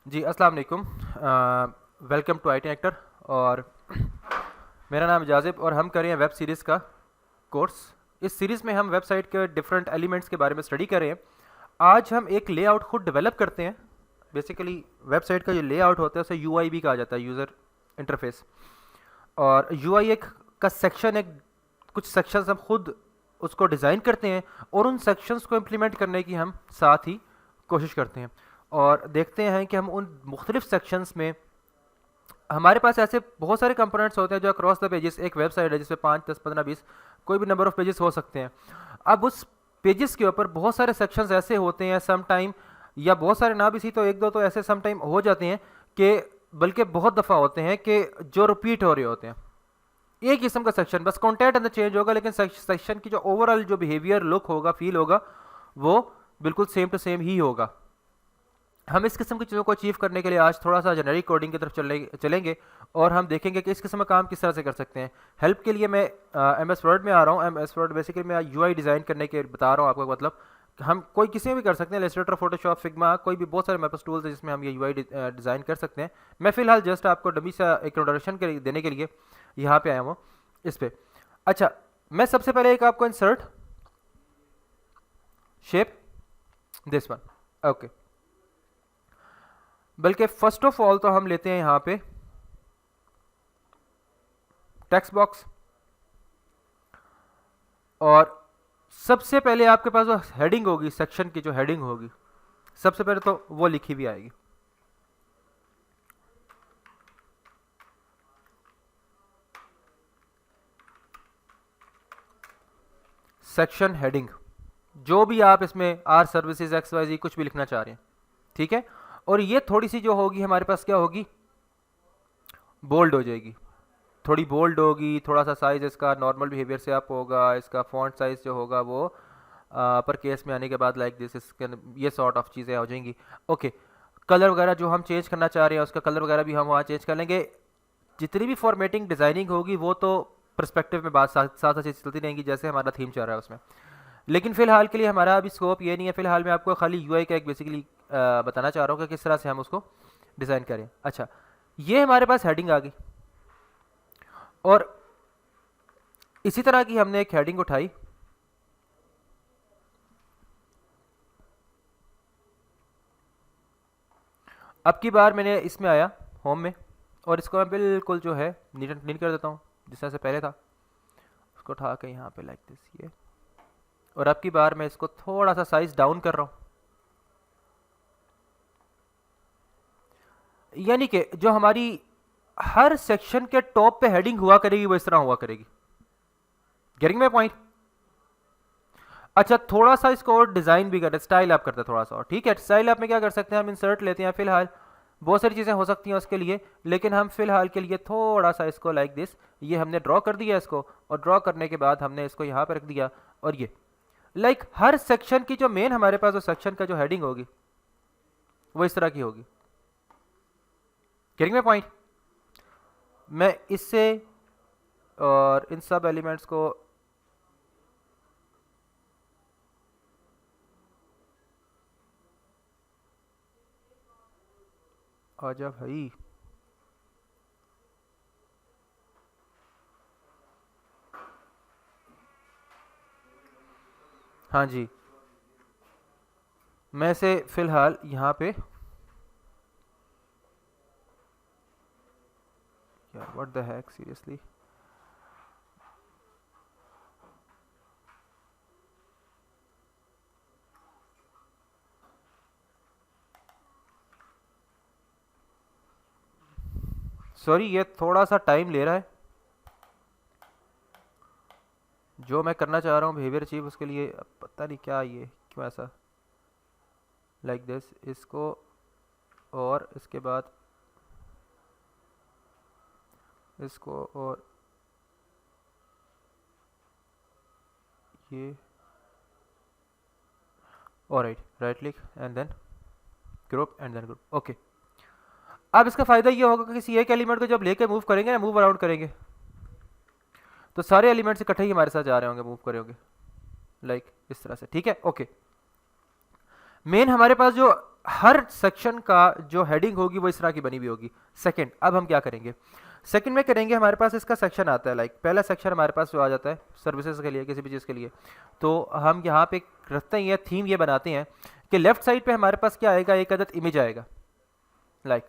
जी अस्सलाम वालेकुम। Welcome to IT actor. और मेरा नाम जाजिब और हम कर रहे हैं वेब सीरीज़ का कोर्स। इस सीरीज़ में हम वेबसाइट के डिफरेंट एलिमेंट्स के बारे में स्टडी कर रहे हैं। आज हम एक लेआउट खुद डेवलप करते हैं। बेसिकली वेबसाइट का जो लेआउट होता है उसे UI भी कहा जाता है, यूज़र इंटरफेस। और UI एक का सेक्शन, एक कुछ सेक्शंस हम खुद उसको डिज़ाइन करते हैं और उन सेक्शंस को इम्प्लीमेंट करने की हम साथ ही कोशिश करते हैं और देखते हैं कि हम उन मुख्तलिफ सेक्शंस में, हमारे पास ऐसे बहुत सारे कंपोनेंट्स होते हैं जो अक्रॉस द पेजेस, एक वेबसाइट है जिसमें 5, 10, 15, 20 कोई भी नंबर ऑफ पेजेस हो सकते हैं। अब उस पेजेस के ऊपर बहुत सारे सेक्शंस ऐसे होते हैं सम टाइम, या बहुत सारे ना भी सी तो एक दो तो ऐसे सम टाइम हो जाते हैं कि बल्कि बहुत दफ़ा होते हैं कि जो रिपीट हो रहे होते हैं। एक किस्म का सेक्शन, बस कंटेंट अंदर चेंज होगा लेकिन सेक्शन की जो ओवरऑल जो बिहेवियर, लुक होगा, फील होगा, वो बिल्कुल सेम टू सेम ही होगा। हम इस किस्म की चीज़ों को अचीव करने के लिए आज थोड़ा सा जेनेरिक कोडिंग की तरफ चलेंगे और हम देखेंगे कि इस किस्म का काम किस तरह से कर सकते हैं। हेल्प के लिए मैं MS वर्ड में आ रहा हूँ। MS वर्ड बेसिकली मैं UI डिज़ाइन करने के बता रहा हूँ आपको। मतलब हम कोई किसी में भी कर सकते हैं, इलस्ट्रेटर, फोटोशॉप, फिग्मा, कोई भी बहुत सारे मेरे पास टूल्स हैं जिसमें हम ये UI डिज़ाइन कर सकते हैं। मैं फ़िलहाल जस्ट आपको डमी सा एक इंट्रोडक्शन देने के लिए यहाँ पे आया हूँ इस पर। अच्छा, मैं सबसे पहले एक आपको insert shape this one, okay. बल्कि फर्स्ट ऑफ ऑल तो हम लेते हैं यहाँ पे टेक्स्ट बॉक्स, और सबसे पहले आपके पास जो हेडिंग होगी, सेक्शन की जो हेडिंग होगी, सबसे पहले तो वो लिखी भी आएगी। सेक्शन हेडिंग, जो भी आप इसमें आर सर्विसेज XYZ कुछ भी लिखना चाह रहे हैं, ठीक है। और ये थोड़ी सी जो होगी हमारे पास क्या होगी, बोल्ड हो जाएगी, थोड़ी बोल्ड होगी। थोड़ा सा साइज इसका नॉर्मल बिहेवियर से अप होगा। इसका फॉन्ट साइज जो होगा वो अपर केस में आने के बाद लाइक दिस, इसके ये सॉर्ट ऑफ चीज़ें हो जाएंगी, ओके। कलर वगैरह जो हम चेंज करना चाह रहे हैं उसका कलर वगैरह भी हम वहाँ चेंज कर लेंगे। जितनी भी फॉर्मेटिंग डिज़ाइनिंग होगी वो तो पर्सपेक्टिव में बात साथ साथ चलती रहेंगी जैसे हमारा थीम चल रहा है उसमें। लेकिन फ़िलहाल के लिए हमारा अभी स्कोप ये नहीं है। फ़िलहाल मैं आपको खाली UI का एक बेसिकली बताना चाह रहा हूँ कि किस तरह से हम उसको डिज़ाइन करें। अच्छा, ये हमारे पास हेडिंग आ गई और इसी तरह की हमने एक हेडिंग उठाई। अब की बार मैंने इसमें आया होम में और इसको मैं बिल्कुल जो है नीट एंड क्लीन कर देता हूँ जिस तरह से पहले था, उसको उठा के यहाँ पे लाइक दिस ये। और अब की बार मैं इसको थोड़ा सा साइज डाउन कर रहा हूँ, यानी कि जो हमारी हर सेक्शन के टॉप पे हेडिंग हुआ करेगी वो इस तरह हुआ करेगी। Getting my point? अच्छा, थोड़ा सा इसको और डिजाइन भी करते, स्टाइल अप करते थोड़ा सा और, ठीक है। स्टाइल अप में क्या कर सकते हैं, हम इंसर्ट लेते हैं। फिलहाल बहुत सारी चीज़ें हो सकती हैं उसके लिए, लेकिन हम फिलहाल के लिए थोड़ा सा इसको लाइक दिस, ये हमने ड्रॉ कर दिया इसको, और ड्रॉ करने के बाद हमने इसको यहाँ पर रख दिया। और ये लाइक हर सेक्शन की जो मेन हमारे पास जो सेक्शन का जो हेडिंग होगी वो इस तरह की होगी। Getting my point? मैं इससे और इन सब एलिमेंट्स को आजा भाई, हाँ जी, मैं इसे फिलहाल यहाँ पे, यार what the hack seriously. Sorry, ये थोड़ा सा टाइम ले रहा है। जो मैं करना चाह रहा हूँ बिहेवियर अचीव, उसके लिए पता नहीं क्या ये क्यों ऐसा लाइक दिस, इसको और इसके बाद इसको और ये, और right click and then group and then group, okay. अब इसका फ़ायदा ये होगा कि किसी एक एलिमेंट को जब लेके मूव करेंगे ना, मूव अराउंड करेंगे, तो सारे एलिमेंट्स इकट्ठे ही हमारे साथ जा रहे होंगे, मूव करे होंगे लाइक इस तरह से, ठीक है, ओके। मेन हमारे पास जो हर सेक्शन का जो हेडिंग होगी वो इस तरह की बनी हुई होगी। सेकंड, अब हम क्या करेंगे, सेकंड में करेंगे, हमारे पास इसका सेक्शन आता है, लाइक पहला सेक्शन हमारे पास जो आ जाता है सर्विसेज के लिए, किसी भी चीज़ के लिए, तो हम यहाँ पे रखते हैं, थीम ये बनाते हैं कि लेफ्ट साइड पे हमारे पास क्या आएगा, एक अदद इमेज आएगा, like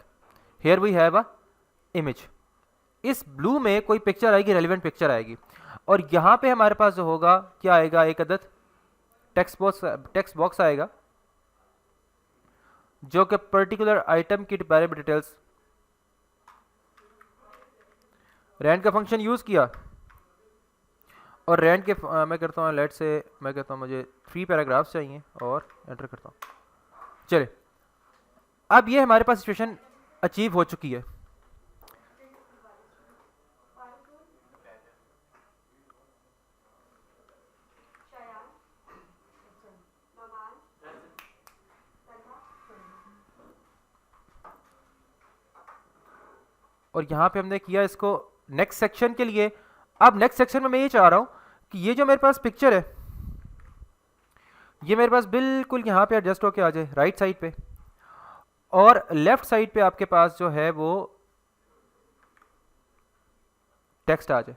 here we have a image, इस ब्लू में कोई पिक्चर आएगी, रेलिवेंट पिक्चर आएगी, और यहाँ पे हमारे पास जो होगा क्या आएगा, एक अदद टेक्स्ट बॉक्स आएगा जो कि पर्टिकुलर आइटम की बारे में डिटेल्स, रैंड का फंक्शन यूज किया, और रैंड के मैं करता हूँ, लेट से मैं कहता हूँ मुझे 3 पैराग्राफ्स चाहिए और एंटर करता हूँ। चले, अब ये हमारे पास सिचुएशन अचीव हो चुकी है। और यहाँ पे हमने किया इसको नेक्स्ट सेक्शन के लिए। अब नेक्स्ट सेक्शन में मैं ये चाह रहा हूँ कि ये जो मेरे पास पिक्चर है ये मेरे पास बिल्कुल यहाँ पे एडजस्ट होके आ जाए राइट साइड पे, और लेफ्ट साइड पे आपके पास जो है वो टेक्स्ट आ जाए।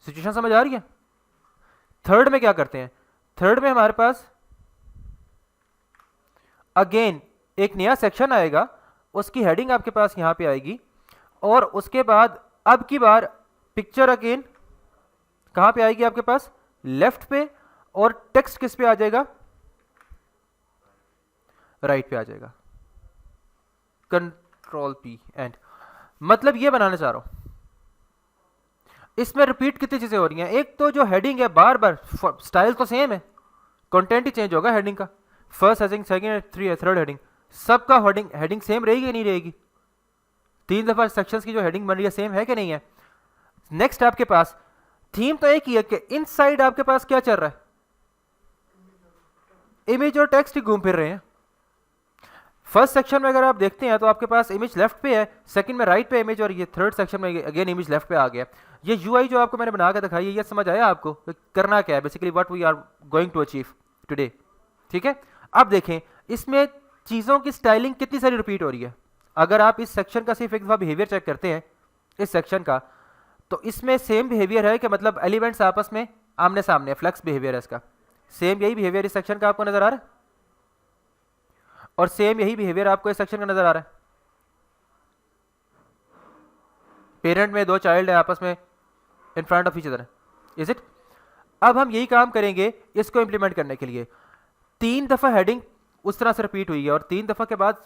सिचुएशन समझ आ रही है? थर्ड में क्या करते हैं, थर्ड में हमारे पास अगेन एक नया सेक्शन आएगा, उसकी हेडिंग आपके पास यहाँ पे आएगी, और उसके बाद अब की बार पिक्चर अगेन कहाँ पे आएगी आपके पास, लेफ्ट पे, और टेक्स्ट किस पे आ जाएगा, राइट पे आ जाएगा। कंट्रोल पी एंड, मतलब ये बनाना चाह रहा हूं, इसमें रिपीट कितनी चीजें हो रही हैं, एक तो जो हेडिंग है बार बार, स्टाइल तो सेम है, कंटेंट ही चेंज होगा हेडिंग का, first heading, second, third heading, सबका हेडिंग सेम रहेगी कि नहीं रहेगी, 3 दफा सेक्शंस की जो हेडिंग बन रही है सेम है कि नहीं है। नेक्स्ट आपके पास थीम तो एक ही है कि इनसाइड आपके पास क्या चल रहा है, इमेज और टेक्स्ट ही घूम फिर रहे हैं। फर्स्ट सेक्शन में अगर आप देखते हैं तो आपके पास इमेज लेफ्ट पे है, सेकंड में राइट पे इमेज, और ये थर्ड सेक्शन में अगेन इमेज लेफ्ट पे आ गया। ये यूआई जो आपको मैंने बना के दिखाई है, ये समझ आया आपको करना क्या है, basically what we are going to achieve today, ठीक है। अब देखें इसमें चीज़ों की स्टाइलिंग कितनी सारी रिपीट हो रही है। अगर आप इस सेक्शन का सिर्फ एक दफा बिहेवियर चेक करते हैं इस सेक्शन का, तो इसमें सेम बिहेवियर है कि मतलब एलिमेंट्स आपस में आमने सामने, फ्लेक्स बिहेवियर है इसका, सेम यही बिहेवियर इस सेक्शन का आपको नजर आ रहा है, और सेम यही बिहेवियर आपको इस सेक्शन का नजर आ रहा है। पेरेंट में 2 चाइल्ड है आपस में in front of each other, is it. अब हम यही काम करेंगे इसको इंप्लीमेंट करने के लिए। 3 दफा हेडिंग उस तरह से रिपीट हुई है, और 3 दफा के बाद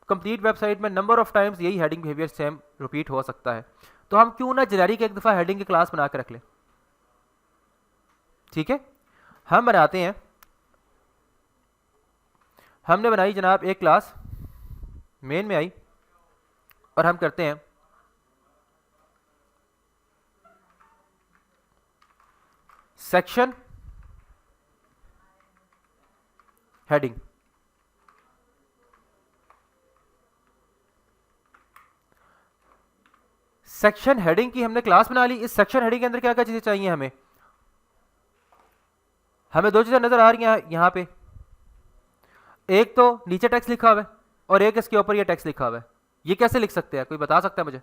कंप्लीट वेबसाइट में नंबर ऑफ टाइम्स यही हेडिंग बिहेवियर सेम रिपीट हो सकता है, तो हम क्यों ना जेनेरिक एक दफा हेडिंग की क्लास बना के रख लें, ठीक है। हम बनाते हैं, हमने बनाई जनाब एक क्लास, मेन में आई, और हम करते हैं सेक्शन हेडिंग। सेक्शन हेडिंग की हमने क्लास बना ली। इस सेक्शन हेडिंग के अंदर क्या क्या चीजें चाहिए हमें, हमें 2 चीजें नजर आ रही हैं यहां पे, एक तो नीचे टेक्स्ट लिखा हुआ है, और एक इसके ऊपर ये टेक्स्ट लिखा हुआ है। ये कैसे लिख सकते हैं, कोई बता सकता है मुझे?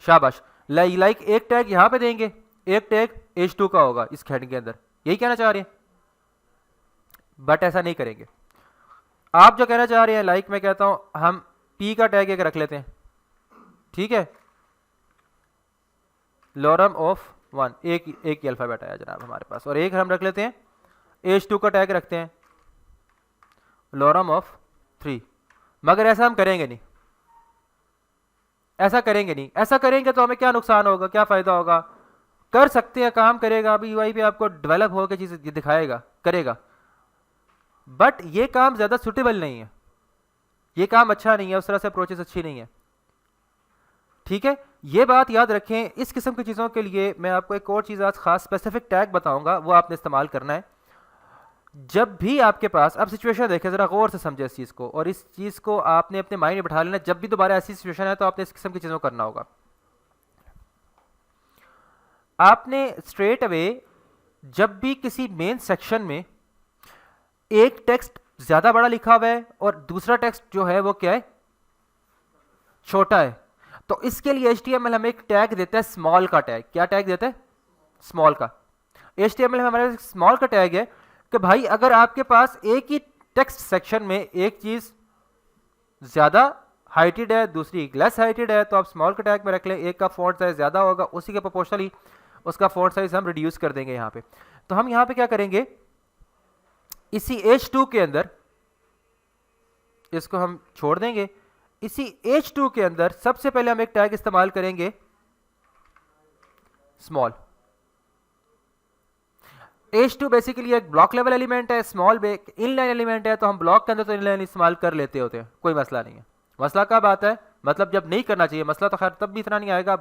शाबाश, लाइक एक टैग यहां पे देंगे, एक टैग H2 का होगा इस हेडिंग के अंदर, यही कहना चाह रहे हैं। बट ऐसा नहीं करेंगे, आप जो कहना चाह रहे हैं, लाइक मैं कहता हूं हम P का टैग एक रख लेते हैं, ठीक है, लॉरम ऑफ 1, एक ही अल्फाबेट आया जनाब हमारे पास, और एक हम रख लेते हैं H2 का टैग रखते हैं, लॉरम ऑफ 3। मगर ऐसा हम करेंगे नहीं, ऐसा करेंगे नहीं, ऐसा करेंगे तो हमें क्या नुकसान होगा, क्या फायदा होगा। कर सकते हैं, काम करेगा, अभी यूआई पे आपको डेवलप होकर चीज दिखाएगा, करेगा, बट ये काम ज्यादा सुटेबल नहीं है, ये काम अच्छा नहीं है, उस तरह से प्रोसेस अच्छी नहीं है, ठीक है। ये बात याद रखें। इस किस्म की चीज़ों के लिए मैं आपको एक और चीज़ आज खास स्पेसिफिक टैग बताऊंगा, वो आपने इस्तेमाल करना है जब भी आपके पास। अब सिचुएशन देखें, ज़रा गौर से समझे इस चीज़ को, और इस चीज़ को आपने अपने माइंड में बैठा लेना, जब भी दोबारा ऐसी सिचुएशन है तो आपने इस किस्म की चीज़ों को करना होगा। आपने स्ट्रेट अवे जब भी किसी मेन सेक्शन में एक टेक्स्ट ज्यादा बड़ा लिखा हुआ है और दूसरा टेक्स्ट जो है वो क्या है, छोटा है, तो इसके लिए HTML हमें एक टैग देता है स्मॉल का टैग। क्या टैग देता है? स्मॉल का। HTML में हमारे स्मॉल का टैग है कि भाई अगर आपके पास एक ही टेक्स्ट सेक्शन में एक चीज ज्यादा हाइटेड है दूसरी लेस हाइटेड है तो आप स्मॉल का टैग में रख लें। एक का फॉन्ट साइज ज्यादा होगा उसी के प्रोपोर्शनली उसका फॉन्ट साइज हम रिड्यूस कर देंगे यहाँ पे। तो हम यहाँ पे क्या करेंगे, इसी H2 के अंदर इसको हम छोड़ देंगे। इसी H2 के अंदर सबसे पहले हम एक टैग इस्तेमाल करेंगे स्मॉल। H2 बेसिकली एक ब्लॉक लेवल एलिमेंट है, स्मॉल इनलाइन एलिमेंट है, तो हम ब्लॉक के अंदर तो इनलाइन इस्तेमाल कर लेते होते हैं, कोई मसला नहीं है। मसला कब आता है, मतलब जब नहीं करना चाहिए। मसला तो खैर तब भी इतना नहीं आएगा,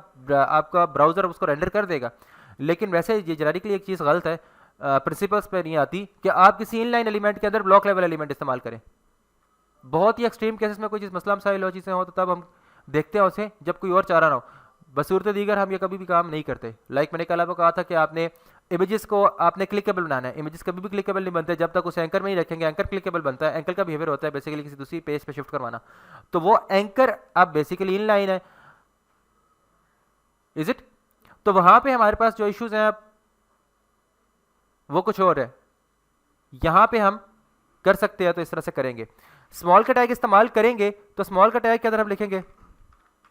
आपका ब्राउजर उसको रेंडर कर देगा, लेकिन वैसे ये जेनेरिकली एक चीज़ गलत है, प्रिंसिपल्स पे नहीं आती कि आप किसी इनलाइन एलिमेंट के अंदर ब्लॉक लेवल एलिमेंट इस्तेमाल करें। बहुत ही एक्सट्रीम केसेस में कोई चीज़ मसला मसाइल हो चीज़ें हो तो तब हम देखते हैं उसे, जब कोई और चारा ना हो। बसूरत दीगर हम ये कभी भी काम नहीं करते। लाइक मैंने कल आपको कहा था कि आपने इमेजेस को आपने क्लिकेबल बनाना है। इमेजेस कभी भी क्लिकेबल नहीं बनते जब तक उसे एंकर में ही रखेंगे। एंकर क्लिकेबल बनता है, एंकर का बिहेवियर होता है बेसिकली किसी दूसरी पेज पे शिफ्ट करवाना, तो वो एंकर अब बेसिकली इन लाइन है, इज इट? तो वहां पे हमारे पास जो इश्यूज हैं वो कुछ और है, यहां पे हम कर सकते हैं तो इस तरह से करेंगे। स्मॉल का टैग इस्तेमाल करेंगे तो स्मॉल का टैग के अंदर हम लिखेंगे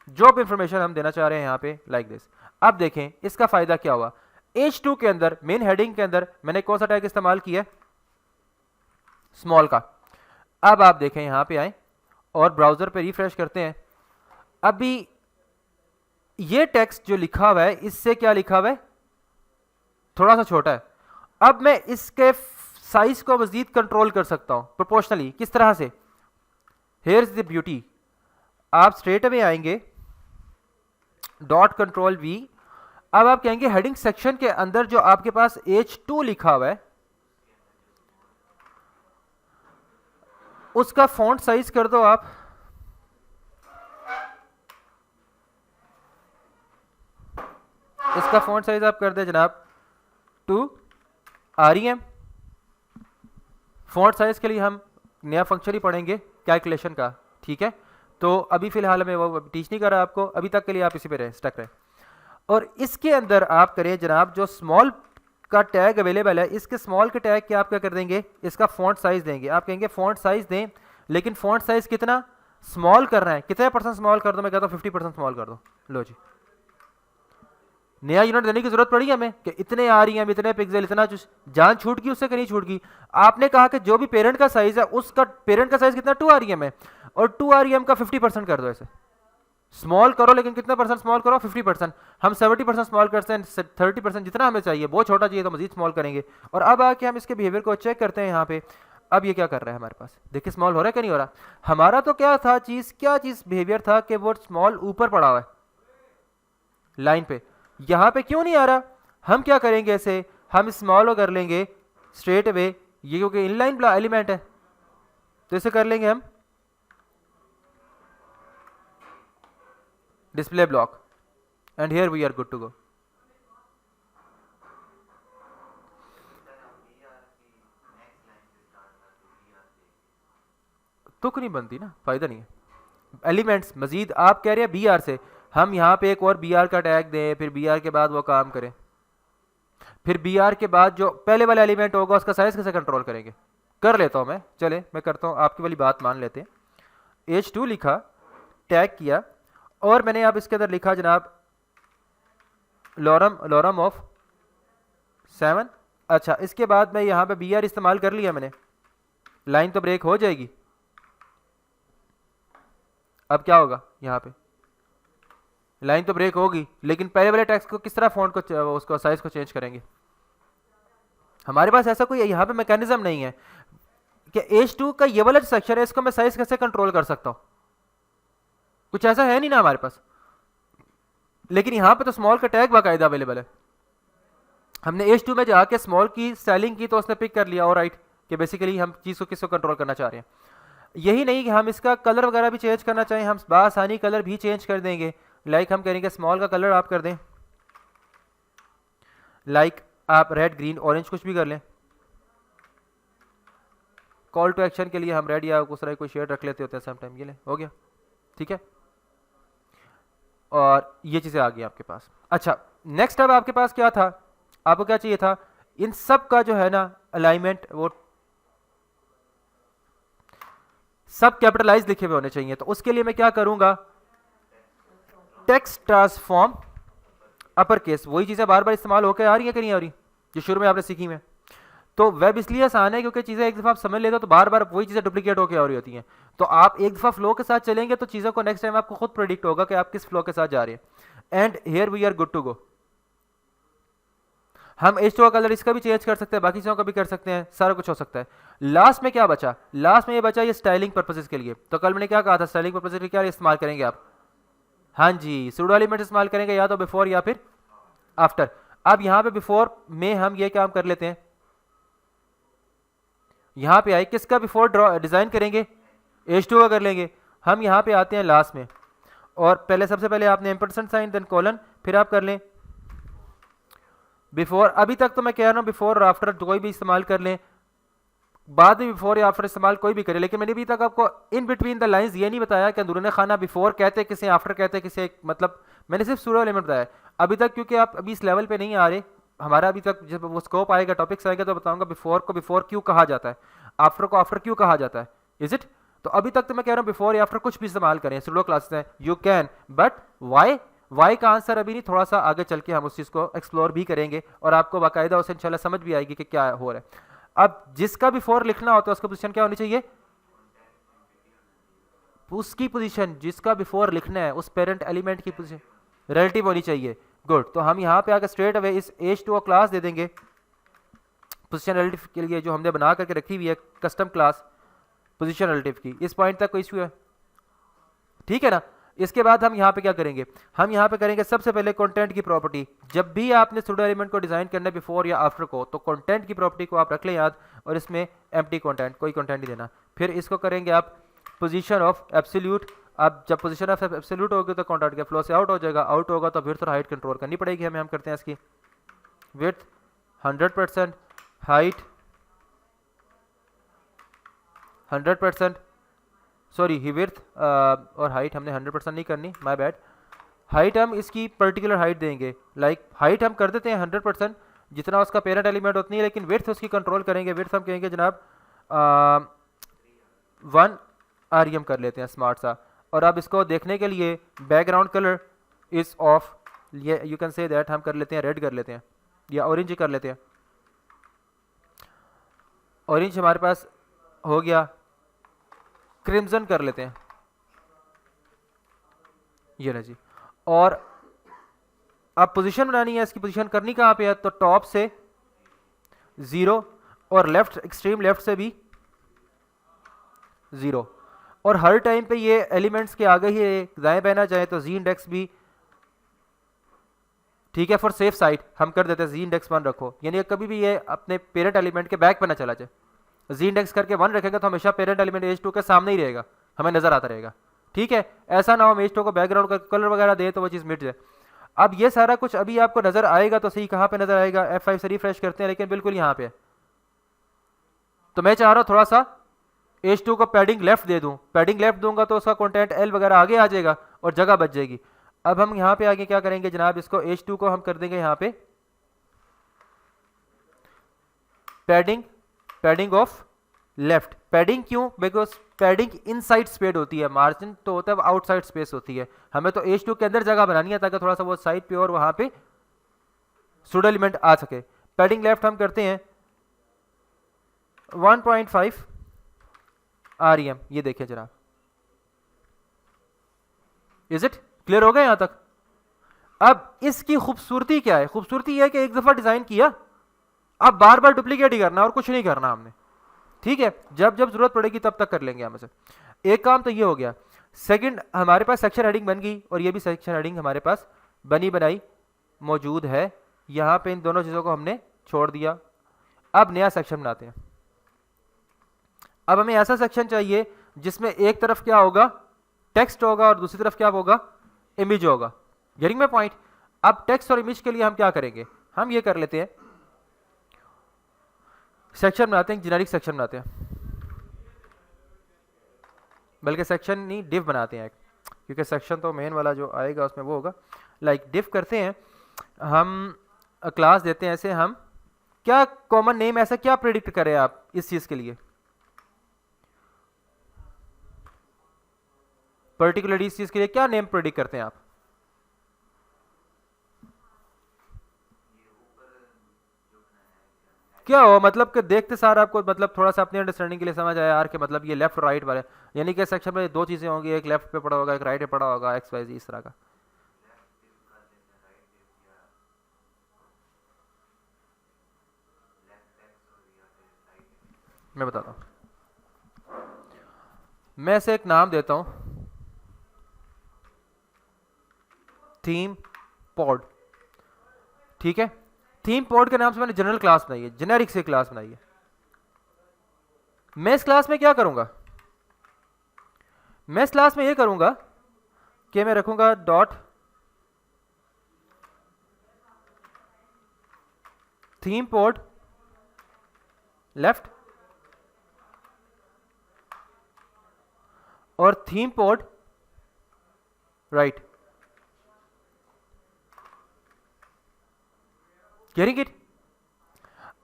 जो भी इंफॉर्मेशन हम देना चाह रहे हैं यहाँ पे, लाइक दिस। अब देखें इसका फायदा क्या हुआ। H2 के अंदर मेन हेडिंग के अंदर मैंने कौन सा टैग इस्तेमाल किया? स्मॉल का। अब आप देखें यहां पे आए और ब्राउजर पे रिफ्रेश करते हैं, अभी ये टेक्स्ट जो लिखा हुआ है इससे क्या लिखा हुआ है, थोड़ा सा छोटा है। अब मैं इसके साइज को मजीद कंट्रोल कर सकता हूं प्रोपोर्शनली। किस तरह से? Here is the beauty. आप स्ट्रेट अवे आएंगे, डॉट कंट्रोल V। अब आप कहेंगे हेडिंग सेक्शन के अंदर जो आपके पास H2 लिखा हुआ है उसका फॉन्ट साइज कर दो आप इसका फॉन्ट साइज आप कर दे जनाब 2 REM। फॉन्ट साइज के लिए हम नया फंक्शन ही पढ़ेंगे कैलकुलेशन का, ठीक है? तो अभी फिलहाल मैं वो टीच नहीं कर रहा आपको, अभी तक के लिए आप इसी पे रहे, स्टक रहे। और इसके अंदर आप करें जनाब जो स्मॉल का टैग अवेलेबल है, इसके स्मॉल के टैग के आप क्या कर देंगे, इसका फॉन्ट साइज देंगे। आप कहेंगे फॉन्ट साइज दें, लेकिन फॉन्ट साइज कितना स्मॉल करना है, कितने % स्मॉल कर दो? मैं कहता हूँ 50% स्मॉल कर दो। लो जी, नया यूनिट देने की जरूरत पड़ी हमें कि इतने आ रही हैं, इतने पिक्सल, इतना जान छूट गई, उससे कहीं छूट गई। आपने कहा कि जो भी पेरेंट का साइज है उसका पेरेंट का साइज कितना 2 REM है, और 2 REM का 50% कर दो। ऐसे स्मॉल करो, लेकिन कितना % स्मॉल करो? 50%। हम 70% स्मॉल करते हैं, 30% जितना हमें चाहिए। बहुत छोटा चाहिए तो मजीद स्मॉल करेंगे। और अब आके हम इसके बिहेवियर को चेक करते हैं यहाँ पे। अब ये क्या कर रहा है हमारे पास, देखिए स्मॉल हो रहा है कि नहीं हो रहा। हमारा तो क्या था क्या चीज बिहेवियर था कि वो स्मॉल ऊपर पड़ा हुआ है लाइन पे, यहाँ पे क्यों नहीं आ रहा? हम क्या करेंगे, ऐसे हम स्मॉल कर लेंगे स्ट्रेट अवे, ये क्योंकि इनलाइन एलिमेंट है तो इसे कर लेंगे हम display block, and here we are good to go. तुक नहीं बनती ना, फायदा नहीं है। एलिमेंट्स मजीद आप कह रहे हैं BR से, हम यहाँ पे एक और BR का टैग दें, फिर BR के बाद वो काम करें, फिर BR के बाद जो पहले वाला एलिमेंट होगा उसका साइज कैसे कंट्रोल करेंगे? कर लेता हूँ मैं, चले मैं करता हूँ, आपकी वाली बात मान लेते हैं। H2 लिखा, टैग किया, और मैंने अब इसके अंदर लिखा जनाब लॉरम ऑफ 7। अच्छा, इसके बाद मैं यहाँ पे BR इस्तेमाल कर लिया मैंने, लाइन तो ब्रेक हो जाएगी। अब क्या होगा, यहाँ पे लाइन तो ब्रेक होगी, लेकिन पहले वाले टेक्स्ट को किस तरह फॉन्ट को उसको साइज को चेंज करेंगे? हमारे पास ऐसा कोई यहाँ पे मैकेनिज्म नहीं है कि H2 का ये वाला सेक्शन है इसको मैं साइज कैसे कंट्रोल कर सकता हूँ, कुछ ऐसा है नहीं ना हमारे पास। लेकिन यहाँ पे तो स्मॉल का टैग बाकायदा अवेलेबल है। हमने H2 में जाके स्मॉल की स्टाइलिंग की तो उसने पिक कर लिया, ऑलराइट, कि बेसिकली हम चीज़ को किसको कंट्रोल करना चाह रहे हैं। यही नहीं कि हम इसका कलर वगैरह भी चेंज करना चाहें, हम बासानी कलर भी चेंज कर देंगे। लाइक हम करेंगे स्मॉल का कलर आप कर दें लाइक आप रेड ग्रीन ऑरेंज कुछ भी कर लें। कॉल टू एक्शन के लिए हम रेड या उस तरह कोई शेड रख लेते होते हैं समटाइम, ये ले हो गया, ठीक है। और ये चीज़ें आ गई आपके पास। अच्छा नेक्स्ट अब आपके पास क्या था, आपको क्या चाहिए था, इन सब का जो है ना अलाइनमेंट वो सब कैपिटलाइज लिखे हुए होने चाहिए। तो उसके लिए मैं क्या करूंगा, टेक्स्ट ट्रांसफॉर्म अपर केस, वही चीजें बार बार इस्तेमाल होकर आ रही है कि नहीं आ रही, जो शुरू में आपने सीखी में। तो वेब इसलिए आसान है क्योंकि चीजें एक दफा आप समझ लेते हो तो बार बार वही चीजें डुप्लीकेट होकर आ रही होती हैं। तो आप एक दफा फ्लो के साथ चलेंगे तो चीजों को नेक्स्ट टाइम आपको खुद प्रेडिक्ट होगा कि आप किस फ्लो के साथ जा रहे हैं। And here we are good to go. हम H2 का कलर इसका भी चेंज कर सकते हैं, बाकी चीजों का भी कर सकते हैं, सारा कुछ हो सकता है। लास्ट में क्या बचा, लास्ट में ये बचा ये स्टाइलिंग पर्पसेस के लिए। तो कल मैंने क्या कहा था, स्टाइलिंग पर्पसेस के लिए क्या इस्तेमाल करेंगे आप, हाँ जी सूडो एलिमेंट इस्तेमाल करेंगे, या तो बिफोर या फिर आफ्टर। अब यहां पे बिफोर में हम ये काम कर लेते हैं, यहां पे आए किसका बिफोर डिजाइन करेंगे, H2 का कर लेंगे। हम यहां पे आते हैं लास्ट में, और पहले सबसे पहले आपने एम्परसेंट साइन देन कॉलन, फिर आप कर लें बिफोर। अभी तक तो मैं कह रहा हूं बिफोर और आफ्टर कोई भी इस्तेमाल कर लें, बाद में बिफोर या आफ्टर इस्तेमाल कोई भी करे, लेकिन मैंने अभी तक आपको इन बिटवीन द लाइंस ये नहीं बताया कि अंदरूनी खाना बिफोर कहते हैं किसे, आफ्टर कहते हैं किसे, मतलब मैंने सिर्फ सूडो एलिमेंट बताया अभी तक, क्योंकि आप अभी इस लेवल पे नहीं आ रहे हमारा। अभी तक जब वो स्कोप आएगा, टॉपिक्स आएगा, तो बताऊंगा बिफोर को बिफोर क्यों कहा जाता है, आफ्टर को आफ्टर क्यों कहा जाता है, इज इट। तो अभी तक तो मैं कह रहा हूँ बिफोर या आफ्टर कुछ भी इस्तेमाल करें, सूडो क्लासेस हैं, यू कैन, बट वाई का आंसर अभी नहीं, थोड़ा सा आगे चल के हम उस चीज को एक्सप्लोर भी करेंगे और आपको बाकायदा उसे इंशाल्लाह समझ भी आएगी कि क्या हो रहा है। अब जिसका भी फोर लिखना होता है उसका पोजीशन क्या होनी चाहिए, उसकी पोजीशन जिसका बिफोर लिखना है उस पेरेंट एलिमेंट की पोजीशन रिलेटिव होनी चाहिए। गुड, तो हम यहां पे आकर स्ट्रेट अवे इस H2 क्लास दे देंगे पोजीशन रिलेटिव के लिए, जो हमने बना करके रखी हुई है कस्टम क्लास पोजीशन रिलेटिव की। इस पॉइंट तक कोई इशू है, ठीक है ना। इसके बाद हम यहाँ पे क्या करेंगे, हम यहाँ पे करेंगे सबसे पहले कंटेंट की प्रॉपर्टी। जब भी आपने सूडो एलिमेंट को डिजाइन करना है बिफोर या आफ्टर को, तो कंटेंट की प्रॉपर्टी को आप रख लें याद, और इसमें एम्प्टी कंटेंट, कोई कंटेंट नहीं देना। फिर इसको करेंगे आप पोजीशन ऑफ एब्सोल्यूट। अब जब पोजीशन ऑफ एब्सोल्यूट होगी तो कंटेंट के फ्लो से आउट हो जाएगा, आउट होगा तो विड्थ और हाइट कंट्रोल करनी पड़ेगी हमें। हम करते हैं इसकी विड्थ 100%, हाइट 100%, सॉरी ही विड्थ और हाइट हमने 100% नहीं करनी, माय बैड। हाइट हम इसकी पर्टिकुलर हाइट देंगे, लाइक हाइट हम कर देते हैं 100% जितना उसका पेरेंट एलिमेंट उतनी है, लेकिन विड्थ उसकी कंट्रोल करेंगे। विड्थ हम कहेंगे जनाब 1 REM कर लेते हैं स्मार्ट सा। और अब इसको देखने के लिए बैकग्राउंड कलर इज ऑफ, ये यू कैन से दैट हम कर लेते हैं रेड कर लेते हैं, या ऑरेंज कर लेते हैं। ऑरेंज हमारे पास हो गया, क्रिम्सन कर लेते हैं, ये ना जी। और अब पोजीशन बनानी है, इसकी पोजीशन करनी कहाँ पे है, तो टॉप से 0 और लेफ्ट एक्सट्रीम लेफ्ट से भी 0, और हर टाइम पे ये एलिमेंट्स के आगे ही दाएं बहना जाए तो जी इंडेक्स भी, ठीक है, फॉर सेफ साइड हम कर देते हैं जी इंडेक्स 1 रखो, यानी कभी भी ये अपने पेरेंट एलिमेंट के बैक पे ना चला जाए। जी इंडेक्स करके 1 रखेगा तो हमेशा पेरेंट एलिमेंट H2 के सामने ही रहेगा, हमें नजर आता रहेगा, ठीक है। ऐसा ना हो हम H2 को बैकग्राउंड का कलर वगैरह दे तो वो चीज़ मिट जाए। अब ये सारा कुछ अभी आपको नजर आएगा तो सही, कहाँ पे नजर आएगा, F5 से रिफ्रेश करते हैं, लेकिन बिल्कुल यहाँ पे। तो मैं चाह रहा हूँ थोड़ा सा H2 को पैडिंग लेफ्ट दे दूं, पैडिंग लेफ्ट दूंगा तो उसका कंटेंट L वगैरह आगे आ जाएगा और जगह बच जाएगी। अब हम यहाँ पे आगे क्या करेंगे जनाब, इसको H2 को हम कर देंगे यहाँ पे पैडिंग ऑफ लेफ्ट। पैडिंग क्यों, बिकॉज पैडिंग इनसाइड स्पेस होती है, मार्जिन तो होता है आउटसाइड स्पेस होती है, हमें तो H2 के अंदर जगह बनानी है ताकि थोड़ा सा वो साइड पे और वहां पे सूडो एलिमेंट आ सके। पैडिंग लेफ्ट हम करते हैं 1.5 REM, ये देखिए जनाब, इज इट क्लियर हो गया यहां तक। अब इसकी खूबसूरती क्या है, खूबसूरती यह है कि एक दफा डिजाइन किया, अब बार बार डुप्लीकेट ही करना और कुछ नहीं करना हमने, ठीक है। जब जब जरूरत पड़ेगी तब तक कर लेंगे हम इसे। एक काम तो ये हो गया। सेकंड, हमारे पास सेक्शन हेडिंग बन गई और ये भी सेक्शन हेडिंग हमारे पास बनी बनाई मौजूद है। यहां पे इन दोनों चीजों को हमने छोड़ दिया। अब नया सेक्शन बनाते हैं। अब हमें ऐसा सेक्शन चाहिए जिसमें एक तरफ क्या होगा, टेक्स्ट होगा, और दूसरी तरफ क्या होगा, इमेज होगा। Getting my point. अब टेक्स्ट और इमेज के लिए हम क्या करेंगे, हम ये कर लेते हैं, सेक्शन बनाते हैं, जेनेरिक सेक्शन बनाते हैं, बल्कि सेक्शन नहीं डिव बनाते हैं, क्योंकि सेक्शन तो मेन वाला जो आएगा उसमें वो होगा। लाइक डिव करते हैं, हम क्लास देते हैं ऐसे, हम क्या कॉमन नेम ऐसा क्या प्रेडिक्ट करें आप इस चीज के लिए, पर्टिकुलरली इस चीज के लिए क्या नेम प्रेडिक्ट करते हैं आप? क्या हो मतलब कि देखते सार आपको मतलब थोड़ा सा अपनी अंडरस्टैंडिंग के लिए समझ आया यार कि मतलब ये लेफ्ट राइट वाले, यानी कि सेक्शन में दो चीजें होंगी, एक लेफ्ट पे पड़ा होगा, एक राइट पे पड़ा होगा, एक्स वाई जी इस तरह का। मैं बताता हूं, मैं से एक नाम देता हूं, थीम पॉड, ठीक है। थीम पॉड के नाम से मैंने जनरल क्लास बनाई है, जेनेरिक से क्लास बनाई है। मैं इस क्लास में क्या करूंगा, मैं इस क्लास में ये करूंगा कि मैं रखूंगा डॉट थीम पॉड लेफ्ट और theme pod right, getting it?